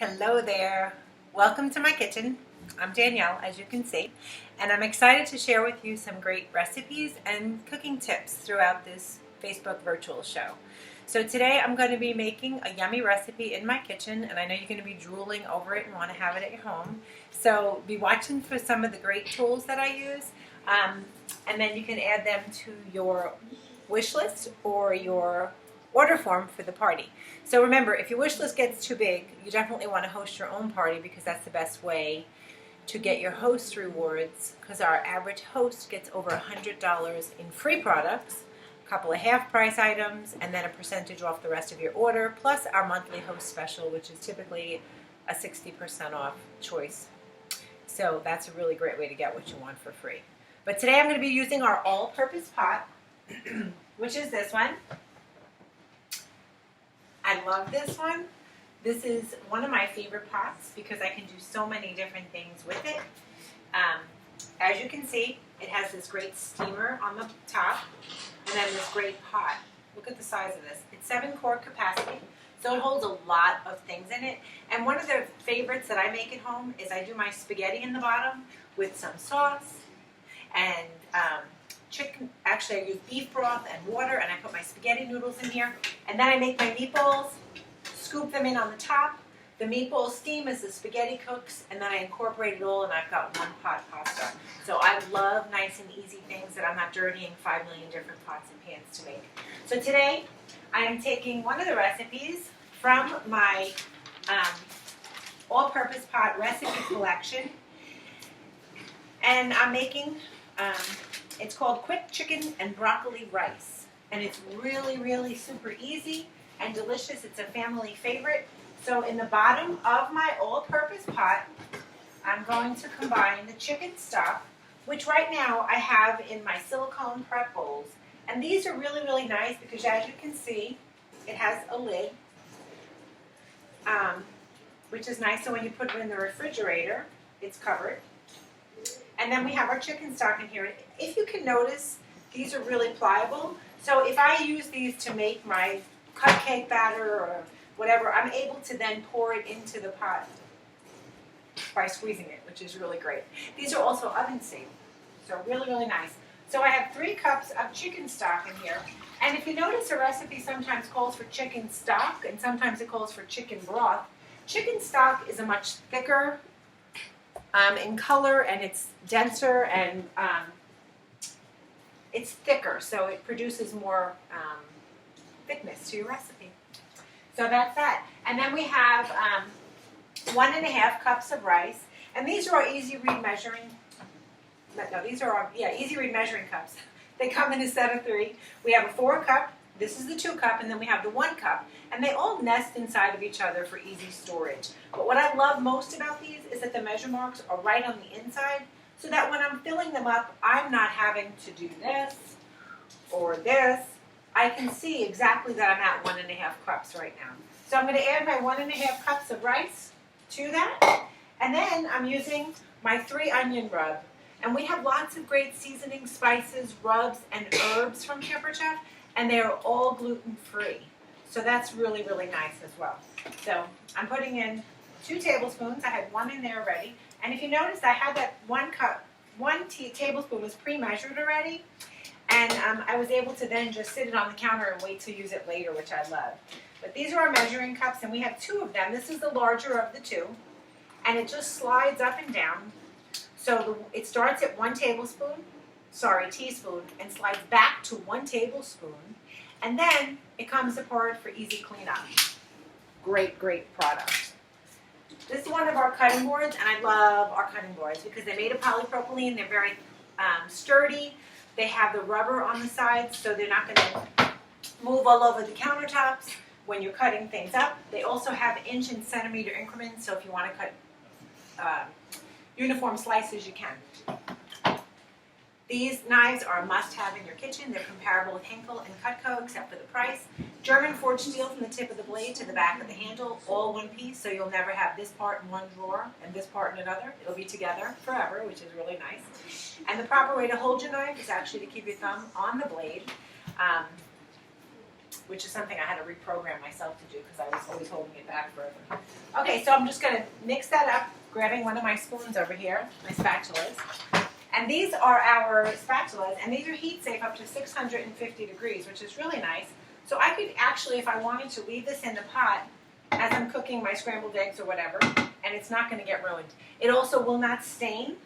Hello there. Welcome to my kitchen. I'm Danielle, as you can see, and I'm excited to share with you some great recipes and cooking tips throughout this Facebook virtual show. So today I'm going to be making a yummy recipe in my kitchen, and I know you're going to be drooling over it and want to have it at your home. So be watching for some of the great tools that I use, and then you can add them to your wish list or your order form for the party. So remember, if your wish list gets too big, you definitely want to host your own party because that's the best way to get your host rewards, because our average host gets over $100 in free products, a couple of half-price items, and then a percentage off the rest of your order, plus our monthly host special, which is typically a 60% off choice. So that's a really great way to get what you want for free. But today I'm going to be using our all-purpose pot, which is this one. I love this one. This is one of my favorite pots because I can do so many different things with it. As you can see, it has this great steamer on the top and then this great pot. Look at the size of this. It's 7-quart capacity, so it holds a lot of things in it. And one of the favorites that I make at home is I do my spaghetti in the bottom with some sauce and chicken. Actually, I use beef broth and water, and I put my spaghetti noodles in here. And then I make my meatballs, scoop them in on the top. The meatballs steam as the spaghetti cooks, and then I incorporate it all, and I've got one pot pasta. So I love nice and easy things that I'm not dirtying 5 million different pots and pans to make. So today, I am taking one of the recipes from my all-purpose pot recipe collection, and I'm making it's called Quick Chicken and Broccoli Rice, and it's really, really super easy and delicious. It's a family favorite. So in the bottom of my all-purpose pot, I'm going to combine the chicken stock, which right now I have in my silicone prep bowls. And these are really, really nice because, as you can see, it has a lid, which is nice. So when you put it in the refrigerator, it's covered. And then we have our chicken stock in here. If you can notice, these are really pliable. So if I use these to make my cupcake batter or whatever, I'm able to then pour it into the pot by squeezing it, which is really great. These are also oven safe, so really, really nice. So I have 3 cups of chicken stock in here. And if you notice, a recipe sometimes calls for chicken stock, and sometimes it calls for chicken broth. Chicken stock is a much thicker in color, and it's denser, and it's thicker, so it produces more thickness to your recipe. So that's that. And then we have 1.5 cups of rice, and these are our easy read measuring. No, these are our easy read measuring cups. They come in a set of 3. We have a 4 cup. This is the 2 cup, and then we have the 1 cup, and they all nest inside of each other for easy storage. But what I love most about these is that the measure marks are right on the inside, so that when I'm filling them up, I'm not having to do this or this. I can see exactly that I'm at 1.5 cups right now. So I'm going to add my 1.5 cups of rice to that, and then I'm using my 3 onion rub. And we have lots of great seasoning, spices, rubs, and herbs from Pampered, and they are all gluten-free. So that's really, really nice as well. So I'm putting in 2 tablespoons. I had 1 in there already. And if you notice, I had that 1 cup, 1 tablespoon was pre-measured already. And I was able to then just sit it on the counter and wait to use it later, which I love. But these are our measuring cups, and we have 2 of them. This is the larger of the 2. And it just slides up and down. So it starts at 1 teaspoon, and slides back to 1 tablespoon. And then it comes apart for easy cleanup. Great, great product. This is one of our cutting boards, and I love our cutting boards because they're made of polypropylene. They're very sturdy. They have the rubber on the sides, so they're not going to move all over the countertops when you're cutting things up. They also have inch and centimeter increments, so if you want to cut uniform slices, you can. These knives are a must-have in your kitchen. They're comparable with Henkel and Cutco, except for the price. German forged steel from the tip of the blade to the back of the handle, all one piece, so you'll never have this part in one drawer and this part in another. It'll be together forever, which is really nice. And the proper way to hold your knife is actually to keep your thumb on the blade. which is something I had to reprogram myself to do because I was always holding it back forever. Okay, so I'm just going to mix that up, grabbing one of my spoons over here, my spatulas. And these are our spatulas, and these are heat safe up to 650 degrees, which is really nice. So I could actually, if I wanted to, leave this in the pot as I'm cooking my scrambled eggs or whatever, and it's not going to get ruined. It also will not stain,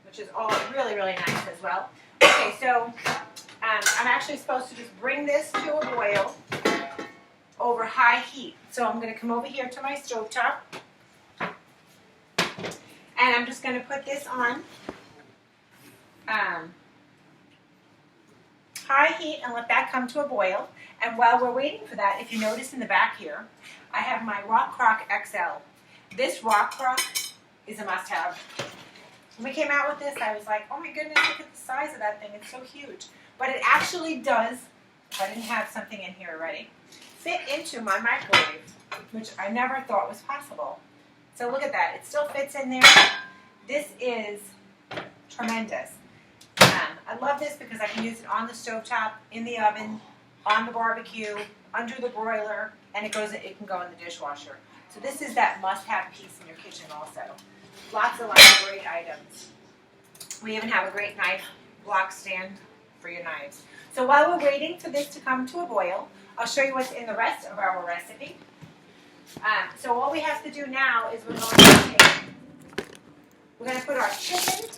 which is all really, really nice as well. Okay, so I'm actually supposed to just bring this to a boil over high heat. So I'm going to come over here to my stovetop, and I'm just going to put this on high heat and let that come to a boil. And while we're waiting for that, if you notice in the back here, I have my Rock Crock XL. This Rock Crock is a must-have. When we came out with this, I was like, oh my goodness, look at the size of that thing. It's so huge. But it actually does, if I didn't have something in here already, fit into my microwave, which I never thought was possible. So look at that. It still fits in there. This is tremendous. I love this because I can use it on the stovetop, in the oven, on the barbecue, under the broiler, and it can go in the dishwasher. So this is that must-have piece in your kitchen also. Lots of great items. We even have a great knife block stand for your knives. So while we're waiting for this to come to a boil, I'll show you what's in the rest of our recipe. So all we have to do now is we're going to put our chicken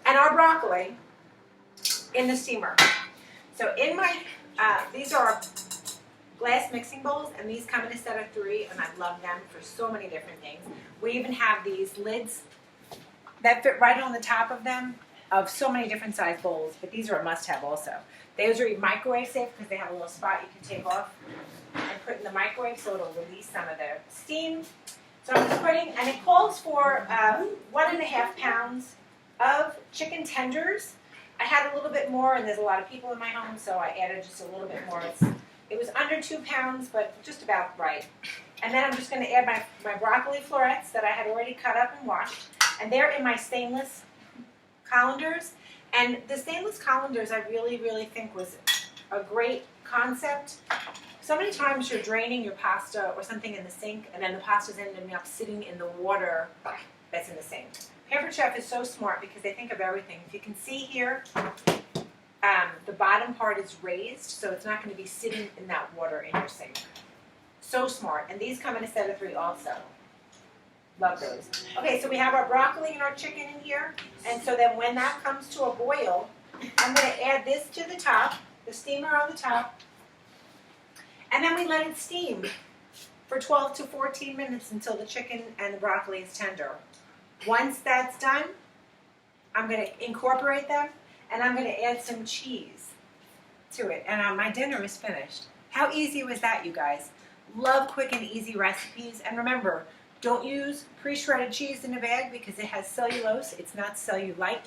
and our broccoli in the steamer. So in my, these are glass mixing bowls, and these come in a set of 3, and I love them for so many different things. We even have these lids that fit right on the top of them of so many different size bowls, but these are a must-have also. Those are microwave safe because they have a little spot you can take off and put in the microwave so it'll release some of the steam. So I'm just putting, and it calls for 1.5 pounds of chicken tenders. I had a little bit more, and there's a lot of people in my home, so I added just a little bit more. It was under 2 pounds, but just about right. And then I'm just going to add my broccoli florets that I had already cut up and washed, and they're in my stainless colanders. And the stainless colanders I really, really think was a great concept. So many times you're draining your pasta or something in the sink, and then the pasta's ending up sitting in the water that's in the sink. Pampered Chef is so smart because they think of everything. If you can see here, the bottom part is raised, so it's not going to be sitting in that water in your sink. So smart. And these come in a set of 3 also. Love those. Okay, so we have our broccoli and our chicken in here. And so then when that comes to a boil, I'm going to add this to the top, the steamer on the top. And then we let it steam for 12 to 14 minutes until the chicken and the broccoli is tender. Once that's done, I'm going to incorporate them, and I'm going to add some cheese to it. And my dinner is finished. How easy was that, you guys? Love quick and easy recipes. And remember, don't use pre-shredded cheese in a bag because it has cellulose. It's not cellulite.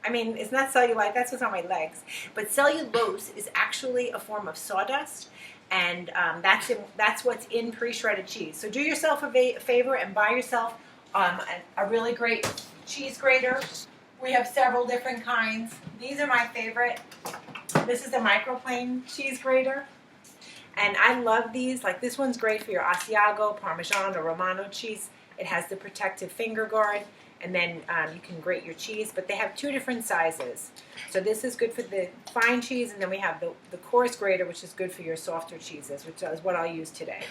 I mean, it's not cellulite. That's what's on my legs. But cellulose is actually a form of sawdust. And that's what's in pre-shredded cheese. So do yourself a favor and buy yourself a really great cheese grater. We have several different kinds. These are my favorite. This is a microplane cheese grater. And I love these. Like this one's great for your Asiago, Parmesan, or Romano cheese. It has the protective finger guard. And then you can grate your cheese. But they have 2 different sizes. So this is good for the fine cheese. And then we have the coarse grater, which is good for your softer cheeses, which is what I'll use today.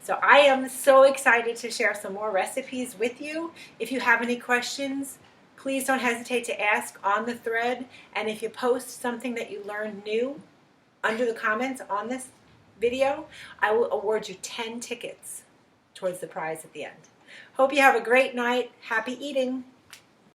So I am so excited to share some more recipes with you. If you have any questions, please don't hesitate to ask on the thread. And if you post something that you learned new under the comments on this video, I will award you 10 tickets towards the prize at the end. Hope you have a great night. Happy eating.